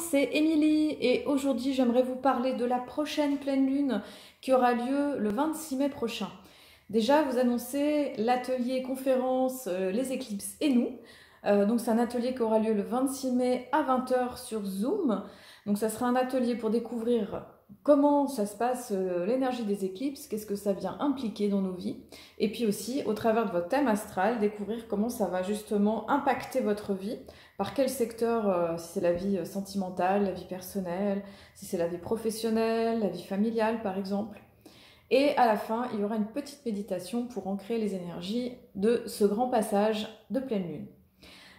c'est Émilie et aujourd'hui j'aimerais vous parler de la prochaine pleine lune qui aura lieu le 26 mai prochain. Déjà, vous annoncez l'atelier conférence Les éclipses et nous. Donc c'est un atelier qui aura lieu le 26 mai à 20 h sur Zoom. Donc ça sera un atelier pour découvrir comment ça se passe, l'énergie des éclipses, qu'est-ce que ça vient impliquer dans nos vies. Et puis aussi, au travers de votre thème astral, découvrir comment ça va justement impacter votre vie, par quel secteur, si c'est la vie sentimentale, la vie personnelle, si c'est la vie professionnelle, la vie familiale par exemple. Et à la fin, il y aura une petite méditation pour ancrer les énergies de ce grand passage de pleine lune.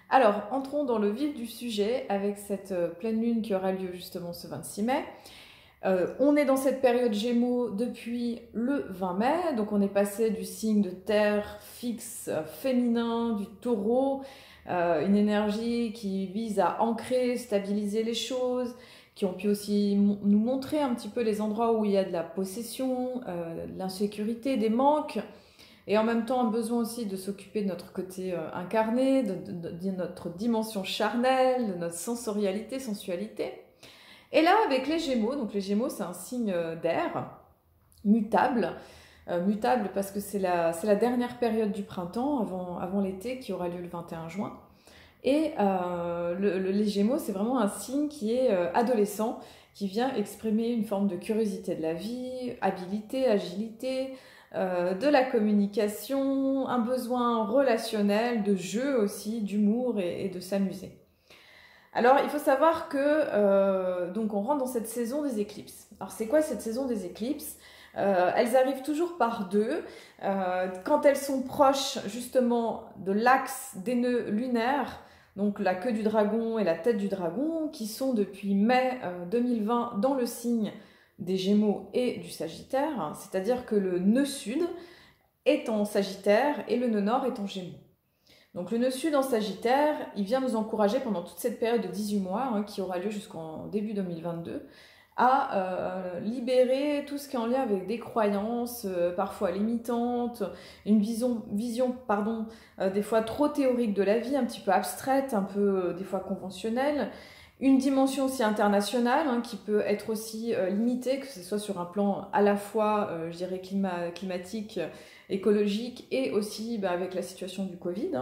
Alors, entrons dans le vif du sujet avec cette pleine lune qui aura lieu justement ce 26 mai. On est dans cette période Gémeaux depuis le 20 mai, donc on est passé du signe de terre fixe, féminin, du taureau, une énergie qui vise à ancrer, stabiliser les choses, qui ont pu aussi nous montrer un petit peu les endroits où il y a de la possession, de l'insécurité, des manques, et en même temps un besoin aussi de s'occuper de notre côté incarné, de notre dimension charnelle, de notre sensorialité, sensualité. Et là, avec les Gémeaux, donc les Gémeaux, c'est un signe d'air, mutable. Mutable parce que c'est la dernière période du printemps, avant l'été, qui aura lieu le 21 juin. Et les Gémeaux, c'est vraiment un signe qui est adolescent, qui vient exprimer une forme de curiosité de la vie, habileté, agilité, de la communication, un besoin relationnel, de jeu aussi, d'humour et de s'amuser. Alors, il faut savoir que donc on rentre dans cette saison des éclipses. Alors, c'est quoi cette saison des éclipses? Elles arrivent toujours par deux. Quand elles sont proches justement de l'axe des nœuds lunaires, donc la queue du dragon et la tête du dragon, qui sont depuis mai 2020 dans le signe des Gémeaux et du Sagittaire, c'est-à-dire que le nœud sud est en Sagittaire et le nœud nord est en Gémeaux. Donc le nœud sud en Sagittaire, il vient nous encourager pendant toute cette période de 18 mois, qui aura lieu jusqu'en début 2022, à libérer tout ce qui est en lien avec des croyances parfois limitantes, une vision des fois trop théorique de la vie, un petit peu abstraite, un peu des fois conventionnelle, une dimension aussi internationale qui peut être aussi limitée, que ce soit sur un plan à la fois, je dirais, climatique, écologique, et aussi avec la situation du Covid,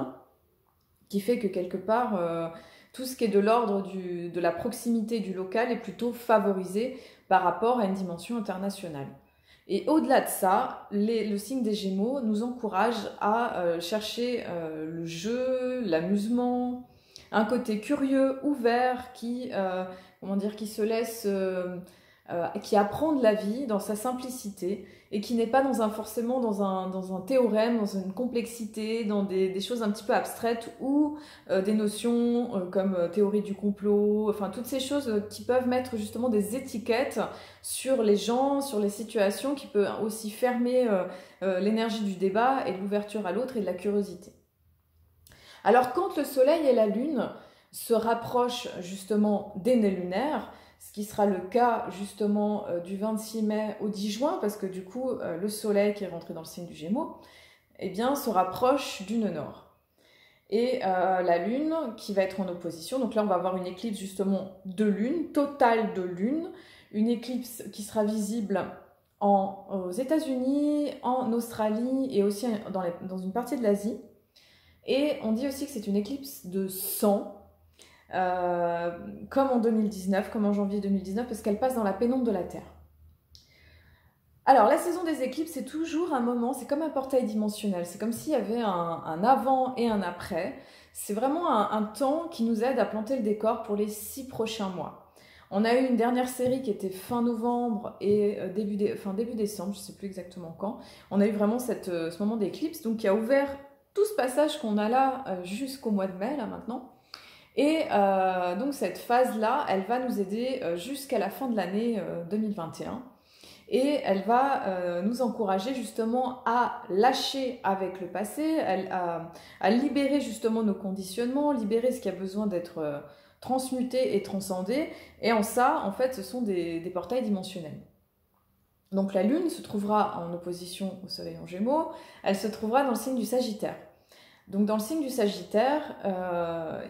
qui fait que quelque part, tout ce qui est de l'ordre de la proximité du local est plutôt favorisé par rapport à une dimension internationale. Et au-delà de ça, le signe des Gémeaux nous encourage à chercher le jeu, l'amusement, un côté curieux, ouvert, qui se laisse, qui apprend de la vie dans sa simplicité et qui n'est pas forcément dans un théorème, dans une complexité, dans des choses un petit peu abstraites ou des notions comme théorie du complot, enfin toutes ces choses qui peuvent mettre justement des étiquettes sur les gens, sur les situations, qui peut aussi fermer l'énergie du débat et de l'ouverture à l'autre et de la curiosité. Alors quand le soleil et la lune se rapprochent justement des nœuds lunaires, ce qui sera le cas justement du 26 mai au 10 juin, parce que du coup le soleil qui est rentré dans le signe du Gémeaux, eh bien, se rapproche du nœud nord. Et la lune qui va être en opposition, donc là on va avoir une éclipse justement de lune, totale de lune, une éclipse qui sera visible aux États-Unis, en Australie et aussi dans une partie de l'Asie. Et on dit aussi que c'est une éclipse de sang, comme en 2019, comme en janvier 2019, parce qu'elle passe dans la pénombre de la Terre. Alors, la saison des éclipses, c'est toujours un moment, c'est comme un portail dimensionnel, c'est comme s'il y avait un avant et un après. C'est vraiment un temps qui nous aide à planter le décor pour les 6 prochains mois. On a eu une dernière série qui était fin novembre et début décembre, je ne sais plus exactement quand. On a eu vraiment ce moment d'éclipse, donc qui a ouvert tout ce passage qu'on a là jusqu'au mois de mai, là maintenant. Et donc cette phase-là, elle va nous aider jusqu'à la fin de l'année 2021. Et elle va nous encourager justement à lâcher avec le passé, à libérer justement nos conditionnements, libérer ce qui a besoin d'être transmuté et transcendé. Et en ça, en fait, ce sont des portails dimensionnels. Donc la Lune se trouvera en opposition au Soleil en Gémeaux, elle se trouvera dans le signe du Sagittaire. Donc dans le signe du Sagittaire,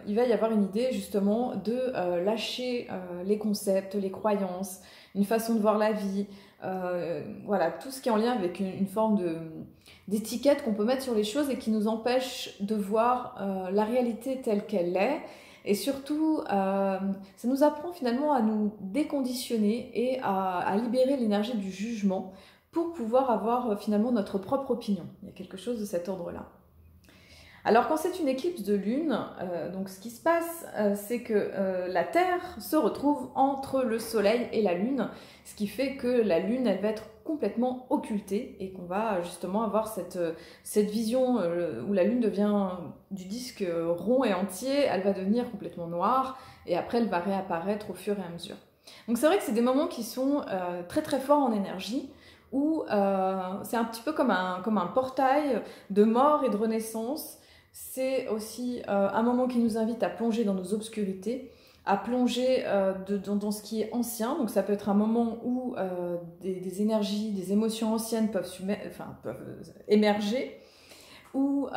il va y avoir une idée justement de lâcher les concepts, les croyances, une façon de voir la vie, voilà, tout ce qui est en lien avec une forme d'étiquette qu'on peut mettre sur les choses et qui nous empêche de voir la réalité telle qu'elle est. Et surtout, ça nous apprend finalement à nous déconditionner et à libérer l'énergie du jugement pour pouvoir avoir finalement notre propre opinion. Il y a quelque chose de cet ordre-là. Alors quand c'est une éclipse de lune, donc ce qui se passe, c'est que la Terre se retrouve entre le Soleil et la Lune, ce qui fait que la Lune, elle va être complètement occultée et qu'on va justement avoir cette vision où la Lune devient du disque rond et entier, elle va devenir complètement noire et après elle va réapparaître au fur et à mesure. Donc c'est vrai que c'est des moments qui sont très très forts en énergie, où c'est un petit peu comme un portail de mort et de renaissance. C'est aussi un moment qui nous invite à plonger dans nos obscurités, à plonger dans ce qui est ancien. Donc ça peut être un moment où des énergies, des émotions anciennes peuvent émerger, où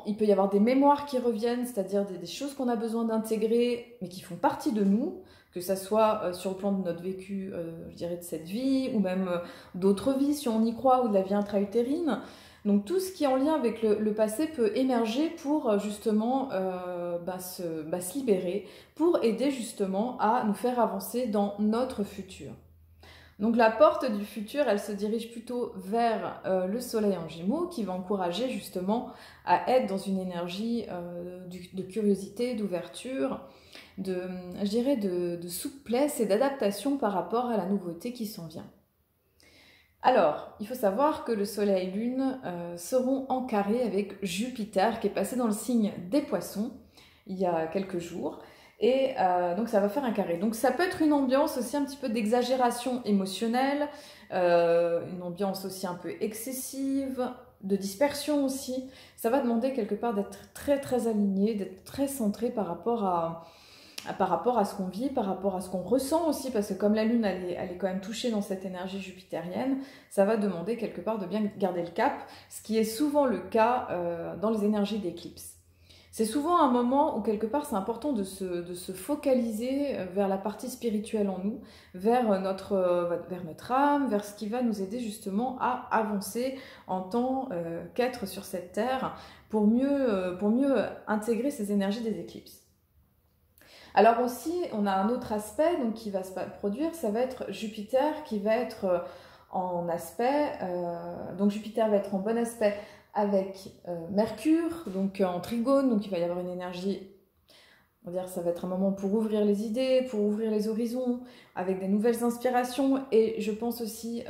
il peut y avoir des mémoires qui reviennent, c'est-à-dire des choses qu'on a besoin d'intégrer, mais qui font partie de nous, que ça soit sur le plan de notre vécu, je dirais de cette vie, ou même d'autres vies, si on y croit, ou de la vie intra-utérine. Donc tout ce qui est en lien avec le passé peut émerger pour justement se libérer, pour aider justement à nous faire avancer dans notre futur. Donc la porte du futur, elle se dirige plutôt vers le Soleil en Gémeaux, qui va encourager justement à être dans une énergie de curiosité, d'ouverture, je dirais de souplesse et d'adaptation par rapport à la nouveauté qui s'en vient. Alors, il faut savoir que le Soleil et Lune seront en carré avec Jupiter, qui est passé dans le signe des Poissons il y a quelques jours. Et donc ça va faire un carré. Donc ça peut être une ambiance aussi un petit peu d'exagération émotionnelle, une ambiance aussi un peu excessive, de dispersion aussi. Ça va demander quelque part d'être très très aligné, d'être très centré par rapport à ce qu'on vit, par rapport à ce qu'on ressent aussi, parce que comme la Lune elle est quand même touchée dans cette énergie jupitérienne, ça va demander quelque part de bien garder le cap, ce qui est souvent le cas dans les énergies d'éclipse. C'est souvent un moment où quelque part c'est important de se focaliser vers la partie spirituelle en nous, vers notre âme, vers ce qui va nous aider justement à avancer en tant qu'être sur cette terre pour mieux intégrer ces énergies des éclipses. Alors aussi, on a un autre aspect donc, qui va se produire, ça va être Jupiter qui va être en aspect, donc Jupiter va être en bon aspect avec Mercure, donc en trigone, donc il va y avoir une énergie, on va dire ça va être un moment pour ouvrir les idées, pour ouvrir les horizons, avec des nouvelles inspirations, et je pense aussi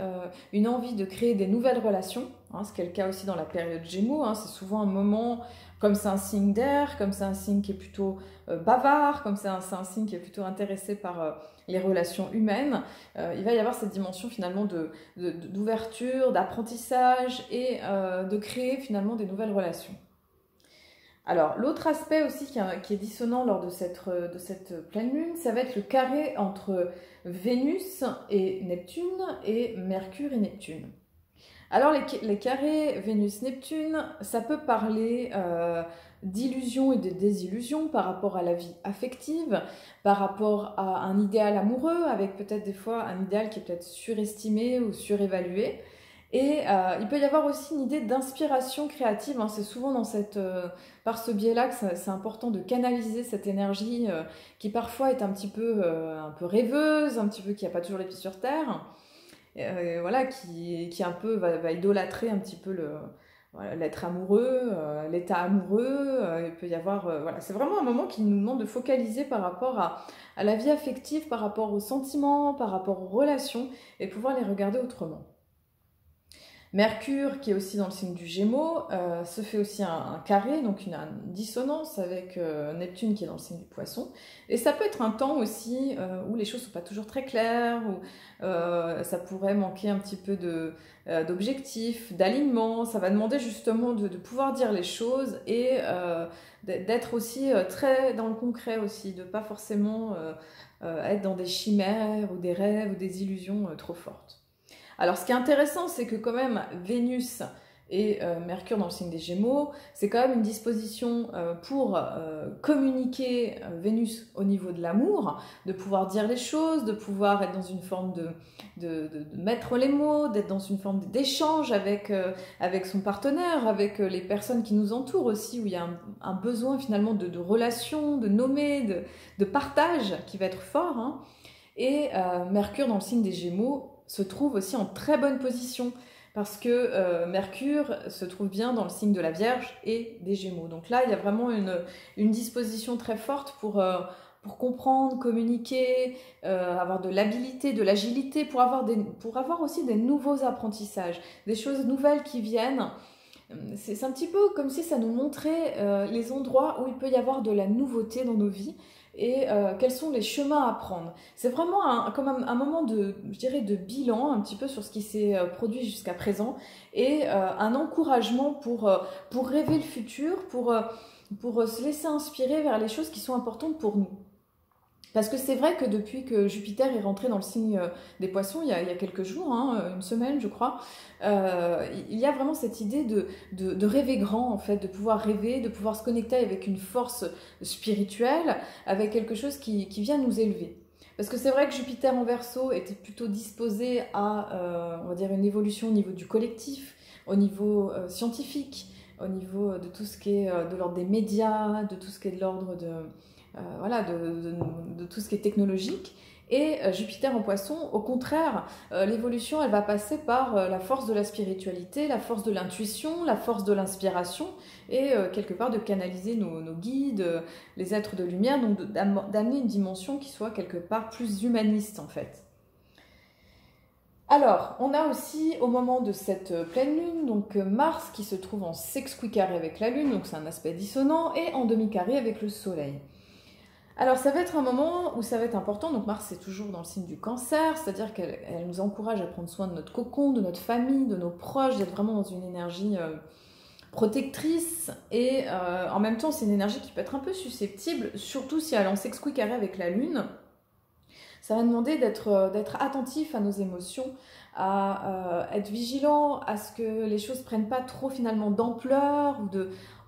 une envie de créer des nouvelles relations, ce qui est le cas aussi dans la période Gémeaux, c'est souvent un moment, comme c'est un signe d'air, comme c'est un signe qui est plutôt bavard, comme c'est un signe qui est plutôt intéressé par les relations humaines, il va y avoir cette dimension finalement d'ouverture, d'apprentissage et de créer finalement des nouvelles relations. Alors, l'autre aspect aussi qui est dissonant lors de cette pleine lune, ça va être le carré entre Vénus et Neptune et Mercure et Neptune. Alors, les carrés Vénus-Neptune, ça peut parler d'illusions et de désillusions par rapport à la vie affective, par rapport à un idéal amoureux, avec peut-être des fois un idéal qui est peut-être surestimé ou surévalué. Et il peut y avoir aussi une idée d'inspiration créative, c'est souvent par ce biais-là que c'est important de canaliser cette énergie qui parfois est un peu rêveuse, un petit peu qui n'a pas toujours les pieds sur terre, voilà, qui un peu va idolâtrer un petit peu l'être amoureux, l'état amoureux. Il peut y avoir, voilà, c'est vraiment un moment qui nous demande de focaliser par rapport à la vie affective, par rapport aux sentiments, par rapport aux relations, et pouvoir les regarder autrement. Mercure, qui est aussi dans le signe du Gémeaux, se fait aussi un carré, donc une dissonance avec Neptune qui est dans le signe du Poisson. Et ça peut être un temps aussi où les choses ne sont pas toujours très claires, où ça pourrait manquer un petit peu d'objectifs, d'alignement. Ça va demander justement de pouvoir dire les choses et d'être aussi très dans le concret aussi, de ne pas forcément être dans des chimères ou des rêves ou des illusions trop fortes. Alors, ce qui est intéressant, c'est que quand même, Vénus Et Mercure dans le signe des Gémeaux, c'est quand même une disposition pour communiquer Vénus au niveau de l'amour, de pouvoir dire les choses, de pouvoir être dans une forme de mettre les mots, d'être dans une forme d'échange avec son partenaire, avec les personnes qui nous entourent aussi, où il y a un besoin finalement de relation, de nommer, de partage qui va être fort. Hein. Et Mercure dans le signe des Gémeaux se trouve aussi en très bonne position parce que Mercure se trouve bien dans le signe de la Vierge et des Gémeaux. Donc là, il y a vraiment une disposition très forte pour comprendre, communiquer, avoir de l'habilité, de l'agilité, pour avoir aussi des nouveaux apprentissages, des choses nouvelles qui viennent. C'est un petit peu comme si ça nous montrait les endroits où il peut y avoir de la nouveauté dans nos vies et quels sont les chemins à prendre. C'est vraiment comme un moment je dirais, de bilan un petit peu sur ce qui s'est produit jusqu'à présent et un encouragement pour rêver le futur, pour se laisser inspirer vers les choses qui sont importantes pour nous. Parce que c'est vrai que depuis que Jupiter est rentré dans le signe des Poissons, il y a quelques jours, hein, une semaine je crois, il y a vraiment cette idée de rêver grand en fait, de pouvoir rêver, de pouvoir se connecter avec une force spirituelle, avec quelque chose qui vient nous élever. Parce que c'est vrai que Jupiter en Verseau était plutôt disposé à, on va dire, une évolution au niveau du collectif, au niveau scientifique, au niveau de tout ce qui est de l'ordre des médias, de tout ce qui est de l'ordre voilà, de tout ce qui est technologique. Et Jupiter en Poisson, au contraire, l'évolution, elle va passer par la force de la spiritualité, la force de l'intuition, la force de l'inspiration, et quelque part de canaliser nos guides, les êtres de lumière, donc d'amener une dimension qui soit quelque part plus humaniste en fait. Alors, on a aussi au moment de cette pleine lune, donc Mars qui se trouve en sexquicarré avec la Lune, donc c'est un aspect dissonant, et en demi-carré avec le Soleil. Alors ça va être un moment où ça va être important, donc Mars c'est toujours dans le signe du Cancer, c'est-à-dire qu'elle nous encourage à prendre soin de notre cocon, de notre famille, de nos proches, d'être vraiment dans une énergie protectrice, et en même temps c'est une énergie qui peut être un peu susceptible, surtout si elle est en sexquicarré avec la Lune. Ça va demander d'être attentif à nos émotions, à être vigilant à ce que les choses prennent pas trop finalement d'ampleur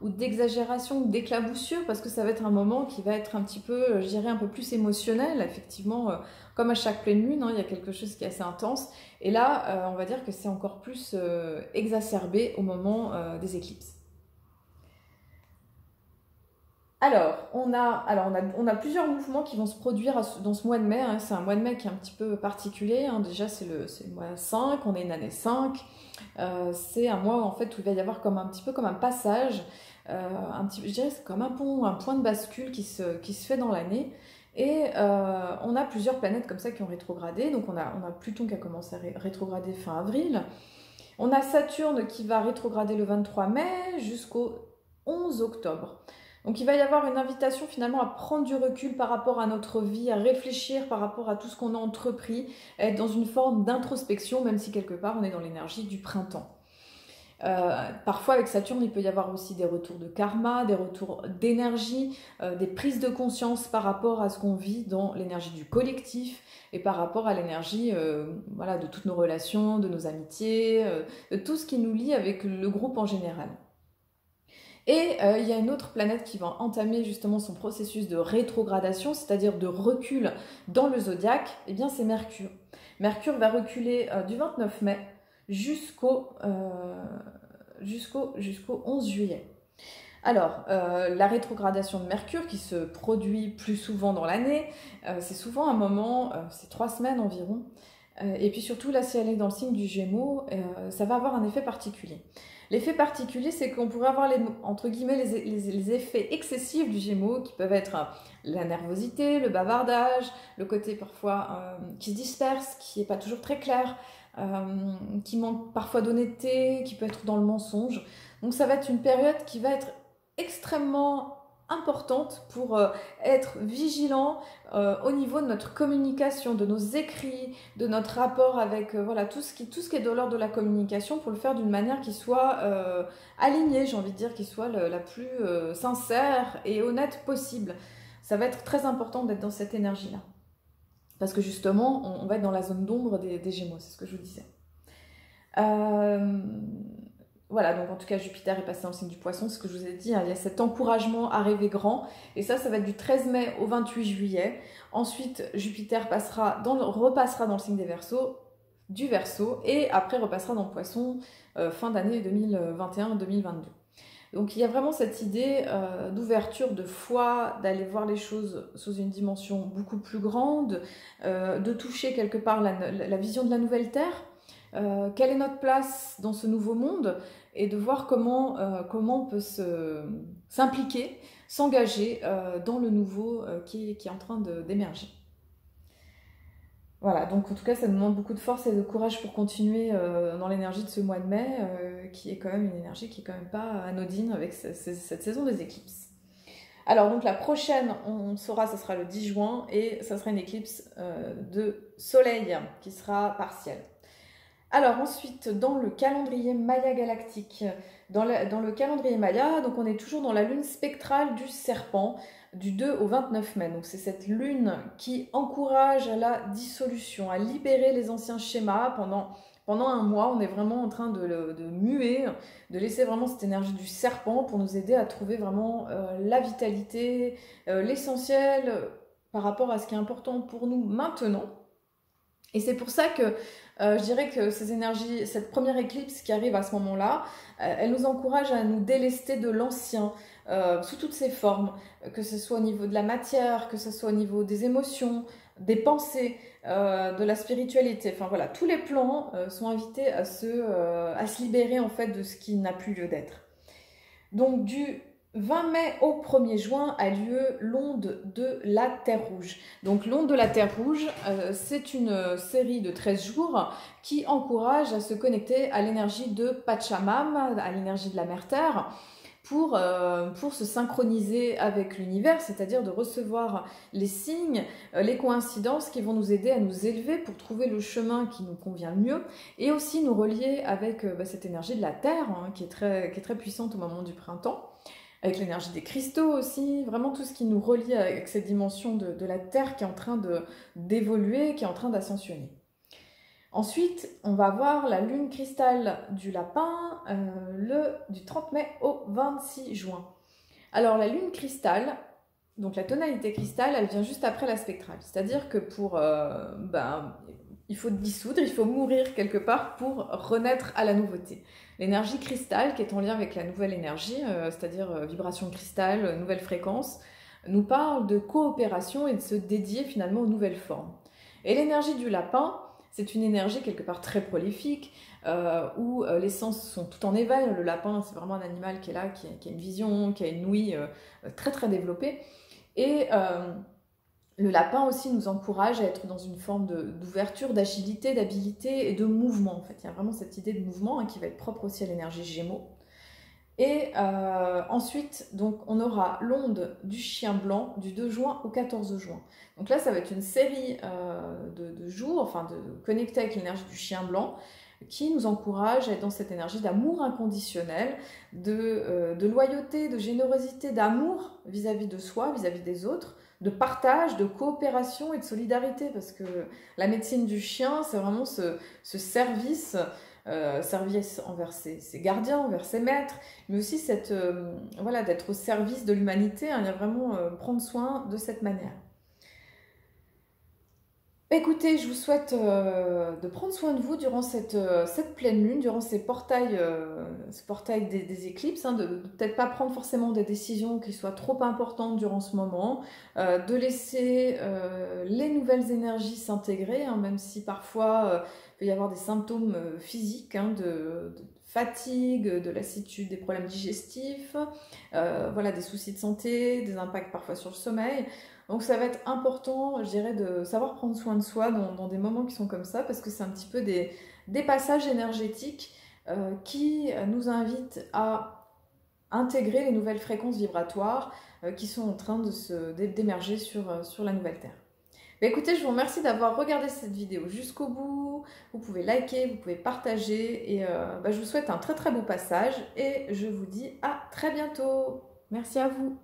ou d'exagération ou d'éclaboussure, parce que ça va être un moment qui va être un petit peu, je dirais, un peu plus émotionnel. Effectivement, comme à chaque pleine lune, hein, il y a quelque chose qui est assez intense. Et là, on va dire que c'est encore plus exacerbé au moment des éclipses. Alors, on a plusieurs mouvements qui vont se produire dans ce mois de mai. Hein. C'est un mois de mai qui est un petit peu particulier. Hein. Déjà, c'est le mois 5, on est une année 5. C'est un mois en fait, où il va y avoir un petit peu comme un passage, je dirais c'est comme un pont, un point de bascule qui se fait dans l'année. Et on a plusieurs planètes comme ça qui ont rétrogradé. Donc on a Pluton qui a commencé à rétrograder fin avril. On a Saturne qui va rétrograder le 23 mai jusqu'au 11 octobre. Donc il va y avoir une invitation finalement à prendre du recul par rapport à notre vie, à réfléchir par rapport à tout ce qu'on a entrepris, à être dans une forme d'introspection, même si quelque part on est dans l'énergie du printemps. Parfois avec Saturne, il peut y avoir aussi des retours de karma, des retours d'énergie, des prises de conscience par rapport à ce qu'on vit dans l'énergie du collectif et par rapport à l'énergie voilà, de toutes nos relations, de nos amitiés, de tout ce qui nous lie avec le groupe en général. Et il y a une autre planète qui va entamer justement son processus de rétrogradation, c'est-à-dire de recul dans le zodiaque, et bien c'est Mercure. Mercure va reculer du 29 mai jusqu'au 11 juillet. Alors, la rétrogradation de Mercure qui se produit plus souvent dans l'année, c'est souvent un moment, c'est 3 semaines environ, et puis surtout là si elle est dans le signe du Gémeaux, ça va avoir un effet particulier. L'effet particulier, c'est qu'on pourrait avoir entre guillemets les effets excessifs du Gémeaux qui peuvent être la nervosité, le bavardage, le côté parfois qui se disperse, qui n'est pas toujours très clair, qui manque parfois d'honnêteté, qui peut être dans le mensonge. Donc ça va être une période qui va être extrêmement importante pour être vigilant au niveau de notre communication, de nos écrits, de notre rapport avec voilà, tout ce qui est de l'ordre de la communication, pour le faire d'une manière qui soit alignée, j'ai envie de dire, qui soit la plus sincère et honnête possible. Ça va être très important d'être dans cette énergie-là. Parce que justement, on va être dans la zone d'ombre des Gémeaux, c'est ce que je vous disais. voilà, donc en tout cas Jupiter est passé dans le signe du Poisson, ce que je vous ai dit, hein, il y a cet encouragement à rêver grand, et ça va être du 13 mai au 28 juillet. Ensuite, Jupiter repassera dans le signe des Verseaux, du Verseau, et après repassera dans le Poisson fin d'année 2021-2022. Donc il y a vraiment cette idée d'ouverture, de foi, d'aller voir les choses sous une dimension beaucoup plus grande, de toucher quelque part la vision de la nouvelle Terre, quelle est notre place dans ce nouveau monde, et de voir comment on peut s'impliquer, s'engager dans le nouveau qui est en train d'émerger. Voilà, donc en tout cas ça nous demande beaucoup de force et de courage pour continuer dans l'énergie de ce mois de mai, qui est quand même une énergie qui est quand même pas anodine avec cette saison des éclipses. Alors donc la prochaine, on saura, ce sera le 10 juin, et ça sera une éclipse de soleil qui sera partielle. Alors ensuite, dans le calendrier Maya galactique, dans le calendrier Maya, donc on est toujours dans la lune spectrale du serpent, du 2 au 29 mai. Donc c'est cette lune qui encourage à la dissolution, à libérer les anciens schémas. Pendant un mois, on est vraiment en train de muer, de laisser vraiment cette énergie du serpent pour nous aider à trouver vraiment la vitalité, l'essentiel par rapport à ce qui est important pour nous maintenant. Et c'est pour ça que je dirais que ces énergies, cette première éclipse qui arrive à ce moment-là, elle nous encourage à nous délester de l'ancien, sous toutes ses formes, que ce soit au niveau de la matière, que ce soit au niveau des émotions, des pensées, de la spiritualité. Enfin voilà, tous les plans sont invités à se libérer en fait de ce qui n'a plus lieu d'être. Donc du 20 mai au 1er juin a lieu l'onde de la Terre Rouge. Donc l'onde de la Terre Rouge, c'est une série de 13 jours qui encourage à se connecter à l'énergie de Pachamama, à l'énergie de la Mère Terre, pour se synchroniser avec l'univers, c'est-à-dire de recevoir les signes, les coïncidences qui vont nous aider à nous élever pour trouver le chemin qui nous convient le mieux, et aussi nous relier avec cette énergie de la Terre, hein, qui est très puissante au moment du printemps, avec l'énergie des cristaux aussi, vraiment tout ce qui nous relie avec cette dimension de la Terre qui est en train d'évoluer, qui est en train d'ascensionner. Ensuite, on va voir la lune cristal du lapin du 30 mai au 26 juin. Alors la lune cristal, donc la tonalité cristal, elle vient juste après la spectrale. C'est-à-dire que il faut dissoudre, il faut mourir quelque part pour renaître à la nouveauté. L'énergie cristal, qui est en lien avec la nouvelle énergie, c'est-à-dire vibration de cristal, nouvelle fréquence, nous parle de coopération et de se dédier finalement aux nouvelles formes. Et l'énergie du lapin, c'est une énergie quelque part très prolifique, où les sens sont tout en éveil. Le lapin, c'est vraiment un animal qui est là, qui a une vision, qui a une ouïe très développée. Et le lapin aussi nous encourage à être dans une forme d'ouverture, d'agilité, d'habilité et de mouvement. En fait, il y a vraiment cette idée de mouvement qui va être propre aussi à l'énergie Gémeaux. Et ensuite, donc, on aura l'onde du chien blanc du 2 juin au 14 juin. Donc là, ça va être une série de jours, enfin de connecter avec l'énergie du chien blanc, qui nous encourage à être dans cette énergie d'amour inconditionnel, de loyauté, de générosité, d'amour vis-à-vis de soi, vis-à-vis des autres, de partage, de coopération et de solidarité, parce que la médecine du chien, c'est vraiment ce service, service envers ses gardiens, envers ses maîtres, mais aussi voilà, d'être au service de l'humanité, hein, il y a vraiment prendre soin de cette manière. Écoutez, je vous souhaite de prendre soin de vous durant cette pleine lune, durant ce portail des éclipses, hein, de peut-être pas prendre forcément des décisions qui soient trop importantes durant ce moment, de laisser les nouvelles énergies s'intégrer, hein, même si parfois il peut y avoir des symptômes physiques, hein, de fatigue, de lassitude, des problèmes digestifs, voilà, des soucis de santé, des impacts parfois sur le sommeil. Donc ça va être important, je dirais, de savoir prendre soin de soi dans des moments qui sont comme ça, parce que c'est un petit peu des passages énergétiques qui nous invitent à intégrer les nouvelles fréquences vibratoires qui sont en train d'émerger sur la nouvelle Terre. Mais écoutez, je vous remercie d'avoir regardé cette vidéo jusqu'au bout. Vous pouvez liker, vous pouvez partager, et je vous souhaite un très beau passage, et je vous dis à très bientôt. Merci à vous.